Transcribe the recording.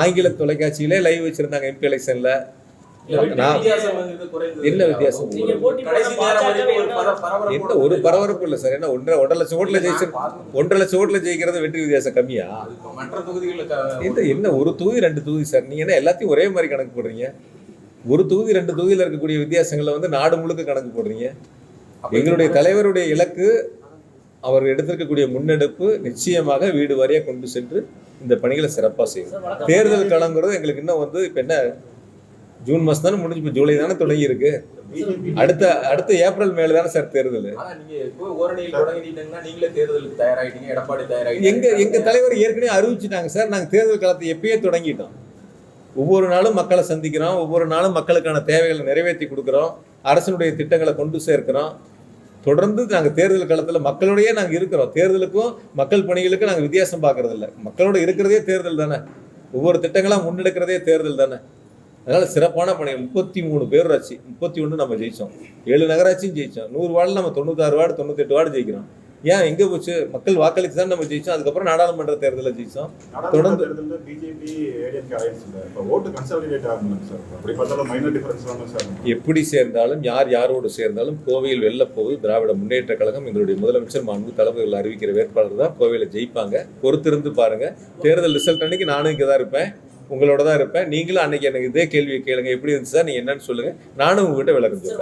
ஆங்கில தொலைக்காட்சியிலே லைவ் வச்சிருந்தாங்க எம்பி எலெக்ஷன்ல. என்ன வித்தியாசம்? என்ன ஒரு பரபரப்பு இல்லை சார். என்ன 1.5 லட்சம் ஓட்டுல ஜெயிக்கிறது வெற்றி வித்தியாசம் கம்மியா? என்ன ஒரு தொகுதி 2 தொகுதி சார். நீங்க என்ன எல்லாத்தையும் ஒரே மாதிரி கணக்கு போடுறீங்க? ஒரு தொகுதி 2 தொகுதியில் இருக்கக்கூடிய வித்தியாசங்களை வந்து நாடு முழுக்க கணக்கு போடுறீங்க. எங்களுடைய தலைவருடைய இலக்கு, அவர் எடுத்திருக்கக்கூடிய முன்னெடுப்பு நிச்சயமாக வீடு வாரியா கொண்டு சென்று இந்த பணிகளை சிறப்பாக செய்யும். தேர்தல் களங்கிறது எங்களுக்கு இன்னும் வந்து இப்ப என்ன ஜூன் மாசம் தானே முடிஞ்சு, இப்போ ஜூலை தானே தொடங்கி இருக்கு. அடுத்த ஏப்ரல் மேல தானே சார் தேர்தல். எங்க தலைவர் ஏற்கனவே அறிவிச்சுட்டாங்க சார். நாங்க தேர்தல் காலத்தை எப்பயே தொடங்கிட்டோம். ஒவ்வொரு நாளும் மக்களை சந்திக்கிறோம், ஒவ்வொரு நாளும் மக்களுக்கான தேவைகளை நிறைவேற்றி கொடுக்குறோம், அரசனுடைய திட்டங்களை கொண்டு சேர்க்கிறோம். தொடர்ந்து நாங்கள் தேர்தல் காலத்தில் மக்களோடய நாங்கள் இருக்கிறோம். தேர்தலுக்கும் மக்கள் பணிகளுக்கும் நாங்கள் வித்தியாசம் பார்க்கறது இல்லை. மக்களோட இருக்கிறதே தேர்தல் தானே, ஒவ்வொரு திட்டங்களாக முன்னெடுக்கிறதே தேர்தல் தானே. அதனால சிறப்பான பணி. 33 பேரூராட்சி, 31 நம்ம ஜெயிச்சோம், 7 நகராட்சியும் ஜெயிச்சோம். 100 வார்டில் நம்ம 96 வார்டு 98 வார்டு ஜெயிக்கிறோம். ஏன் எங்கே போச்சு? மக்கள் வாக்களித்து தான் நம்ம ஜெயிச்சோம். அதுக்கப்புறம் நாடாளுமன்ற தேர்தலில் ஜெயிச்சோம். தொடர்ந்து எப்படி சேர்ந்தாலும் யாரோடு சேர்ந்தாலும் கோவையில் வெல்ல போகுது திராவிட முன்னேற்ற கழகம். எங்களுடைய முதலமைச்சர் மாண்பு தளபதிகள் அறிவிக்கிற வேட்பாளர் தான் கோவையில் ஜெயிப்பாங்க. பொறுத்திருந்து பாருங்க. தேர்தல் ரிசல்ட் அன்னைக்கு நானும் இங்கே தான் இருப்பேன், உங்களோட தான் இருப்பேன். நீங்களும் அன்னைக்கு எனக்கு இதே கேள்வியை கேளுங்க, எப்படி இருந்துச்சு சார், நீங்க என்னன்னு சொல்லுங்க, நானும் உங்ககிட்ட விளக்கம் சொல்றேன்.